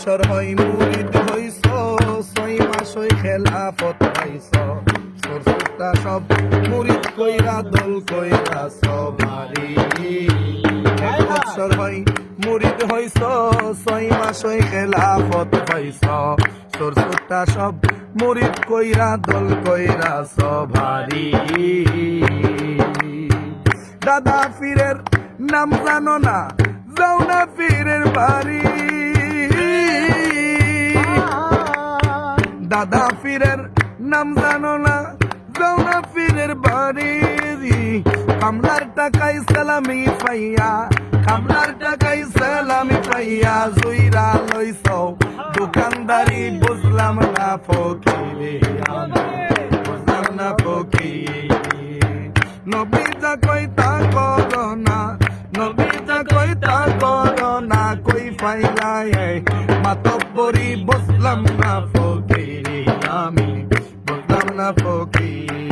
বৎসর হয় মুরিদ হইছ, 6 মাস হই খেলাফত পাইছ, সরসুটা সব মুরিদ কইরা দল কইরা সবারি। 1 বৎসর হয় মুরিদ হইছ, 6 মাস হই খেলাফত পাইছ, সরসুটা সব মুরিদ কইরা দল কইরা সবারি। দাদা পীরের নাম জানো না, যাও না পীরের বাড়ি। দাদা পীরের নাম জানো না, যাও না পীরের বাড়ি। কামলার টাকায় সালামি পাইয়া, কামলার টাকায় সালামি পাইয়া, জুইরা লইছ দোকানদারি, বুঝলাম না ফকিরে আমি, বুঝলাম না ফকিরে। নবী যা কই তা করো না, নবী যা কই তা করো না, কই পাইলাই মাতব্বরি, বুঝলাম না ফকিরে আমি, বুঝলাম না ফকিরে।